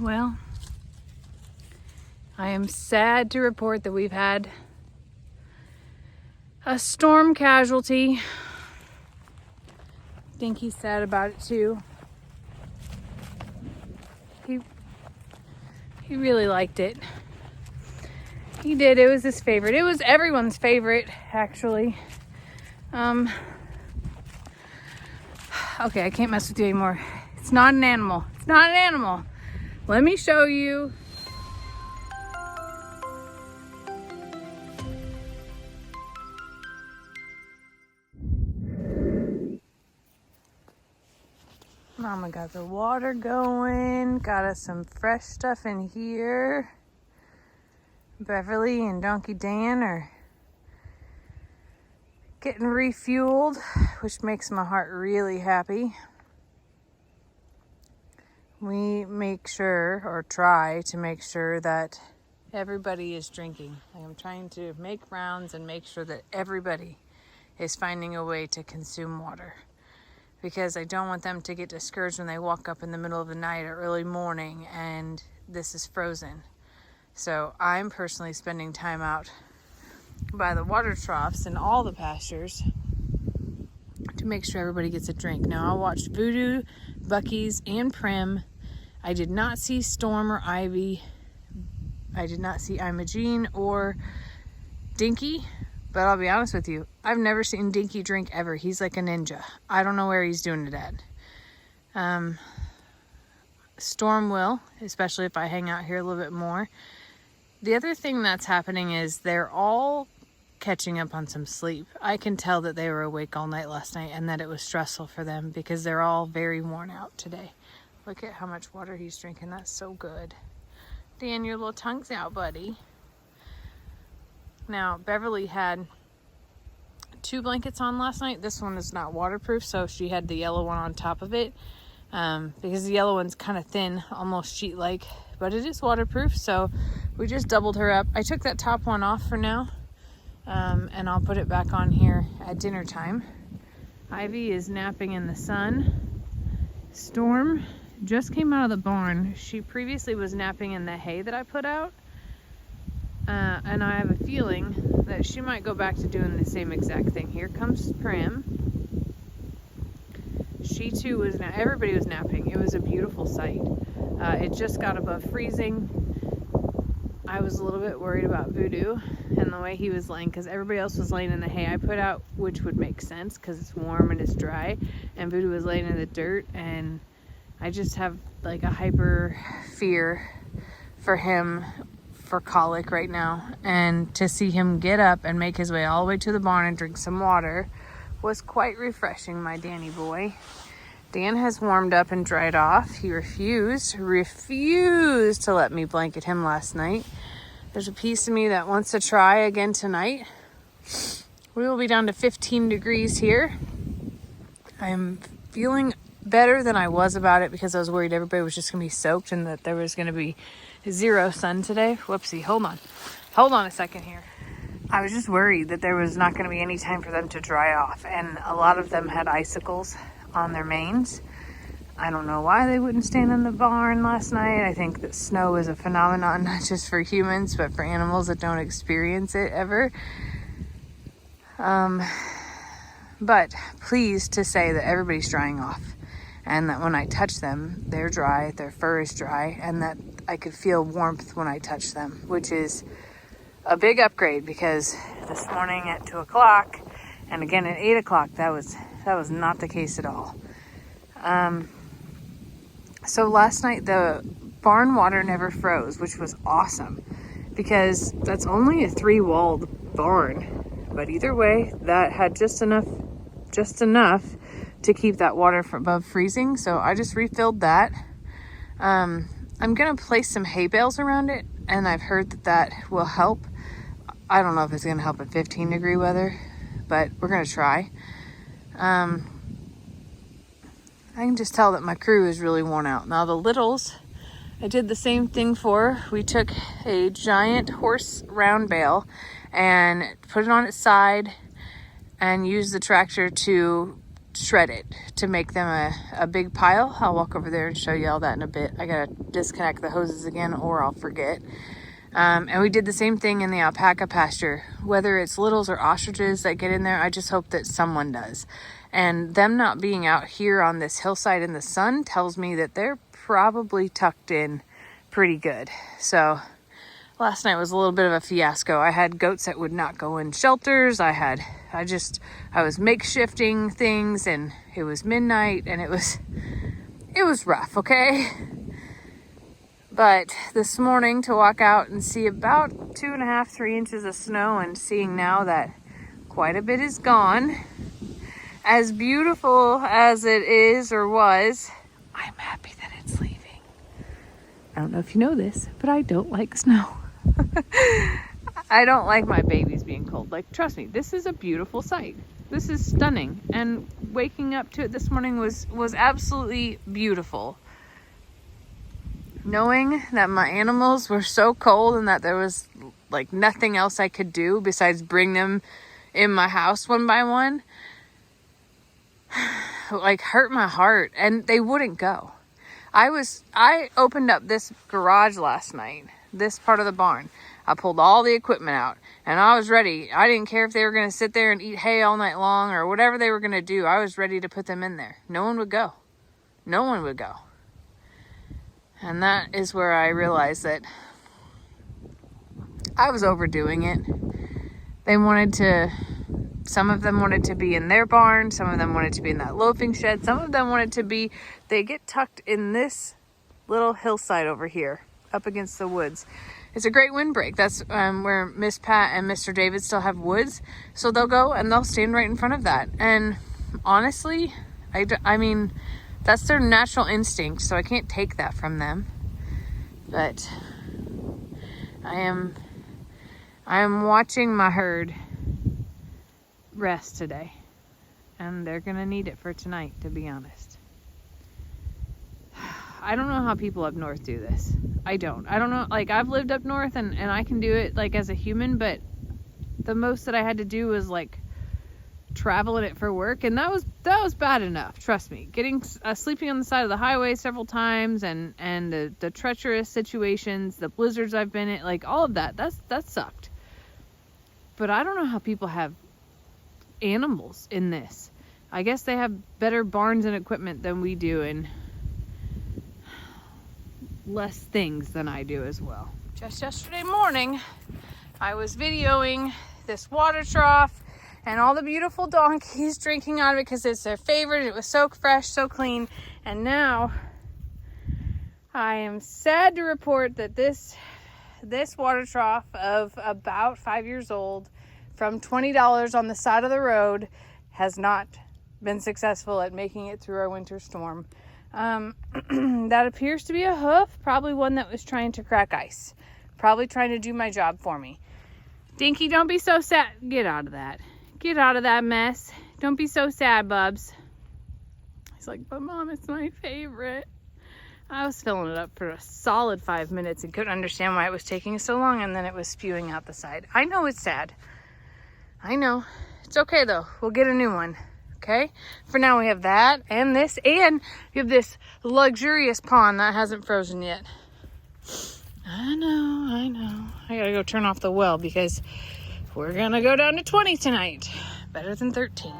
Well, I am sad to report that we've had a storm casualty. I think he's sad about it too. He really liked it. He did. It was his favorite. It was everyone's favorite, actually. Okay, I can't mess with you anymore. It's not an animal. It's not an animal. Let me show you. Mama got the water going. Got us some fresh stuff in here. Beverly and Donkey Dan are getting refueled, which makes my heart really happy. We make sure, or try to make sure, that everybody is drinking. I'm trying to make rounds and make sure that everybody is finding a way to consume water, because I don't want them to get discouraged when they walk up in the middle of the night or early morning and this is frozen. So I'm personally spending time out by the water troughs in all the pastures to make sure everybody gets a drink. Now, I watched Voodoo, Bucky's, and Prim. I did not see Storm or Ivy. I did not see Imogene or Dinky. But I'll be honest with you, I've never seen Dinky drink ever. He's like a ninja. I don't know where he's doing it at. Storm will, especially if I hang out here a little bit more. The other thing that's happening is they're all catching up on some sleep. I can tell that they were awake all night last night and that it was stressful for them because they're all very worn out today. Look at how much water he's drinking. That's so good. Dan, your little tongue's out, buddy. Now, Beverly had 2 blankets on last night. This one is not waterproof, so she had the yellow one on top of it. Because the yellow one's kind of thin, almost sheet-like, but it is waterproof, so we just doubled her up. I took that top one off for now, and I'll put it back on here at dinner time. Ivy is napping in the sun. Storm just came out of the barn. She previously was napping in the hay that I put out, and I have a feeling that she might go back to doing the same exact thing. Here comes Prim. She too was, everybody was napping. It was a beautiful sight. It just got above freezing. I was a little bit worried about Voodoo and the way he was laying, because everybody else was laying in the hay I put out, which would make sense because it's warm and it's dry, and Voodoo was laying in the dirt, and I just have like a hyper fear for him for colic right now, and to see him get up and make his way all the way to the barn and drink some water was quite refreshing, my Danny boy. Dan has warmed up and dried off. He refused to let me blanket him last night. There's a piece of me that wants to try again tonight. We will be down to 15 degrees here. I'm feeling better than I was about it because I was worried everybody was just going to be soaked and that there was going to be 0 sun today. Whoopsie, hold on a second here. I was just worried that there was not going to be any time for them to dry off, and a lot of them had icicles on their manes. I don't know why they wouldn't stand in the barn last night. I think that snow is a phenomenon not just for humans but for animals that don't experience it ever. But pleased to say that everybody's drying off, and that when I touch them, they're dry, their fur is dry, and that I could feel warmth when I touch them, which is a big upgrade, because this morning at 2 o'clock and again at 8 o'clock, that was not the case at all. So last night the barn water never froze, which was awesome, because that's only a 3-walled barn. But either way, that had just enough to keep that water from above freezing. So I just refilled that. I'm gonna place some hay bales around it, and I've heard that will help. I don't know if it's gonna help at 15-degree weather, but we're gonna try. I can just tell that my crew is really worn out. Now the littles, I did the same thing for. We took a giant horse round bale and put it on its side and used the tractor to shred it to make them a big pile. I'll walk over there and show you all that in a bit. I gotta disconnect the hoses again or I'll forget. And we did the same thing in the alpaca pasture. Whether it's littles or ostriches that get in there, I just hope that someone does. And them not being out here on this hillside in the sun tells me that they're probably tucked in pretty good. So last night was a little bit of a fiasco. I had goats that would not go in shelters. I was makeshifting things, and it was midnight, and it was rough, okay? But this morning to walk out and see about 2.5, 3 inches of snow, and seeing now that quite a bit is gone, as beautiful as it is or was, I'm happy that it's leaving. I don't know if you know this, but I don't like snow. I don't like my babies being cold. Like, trust me, this is a beautiful sight. This is stunning. And waking up to it this morning was absolutely beautiful. Knowing that my animals were so cold and that there was like nothing else I could do besides bring them in my house one by one, like hurt my heart, and they wouldn't go. I opened up this garage last night, this part of the barn. I pulled all the equipment out and I was ready. I didn't care if they were going to sit there and eat hay all night long or whatever they were going to do. I was ready to put them in there. No one would go. No one would go. And that is where I realized that I was overdoing it. Some of them wanted to be in their barn. Some of them wanted to be in that loafing shed. Some of them wanted to be, they get tucked in this little hillside over here, up against the woods. It's a great windbreak. That's where Miss Pat and Mr. David still have woods. So they'll go and they'll stand right in front of that. And honestly, I mean, that's their natural instinct, so I can't take that from them. But I am watching my herd rest today, and they're gonna need it for tonight, to be honest. I don't know how people up north do this. I don't know. Like, I've lived up north and I can do it like as a human, but the most that I had to do was like travel in it for work, and that was bad enough. Trust me. Getting sleeping on the side of the highway several times, and the treacherous situations, the blizzards I've been in, like all of that sucked. But I don't know how people have animals in this. I guess they have better barns and equipment than we do, and less things than I do as well. Just yesterday morning, I was videoing this water trough and all the beautiful donkeys drinking out of it because it's their favorite. It was so fresh, so clean. And now I am sad to report that this water trough of about 5 years old, from $20 on the side of the road, has not been successful at making it through our winter storm. That appears to be a hoof, probably one that was trying to crack ice, probably trying to do my job for me. Dinky, don't be so sad. Get out of that. Get out of that mess. Don't be so sad, Bubs. He's like, but Mom, it's my favorite. I was filling it up for a solid 5 minutes and couldn't understand why it was taking so long, and then it was spewing out the side. I know it's sad. I know. It's okay though. We'll get a new one. Okay? For now we have that and this, and we have this luxurious pond that hasn't frozen yet. I know. I gotta go turn off the well because we're gonna go down to 20 tonight. Better than 13.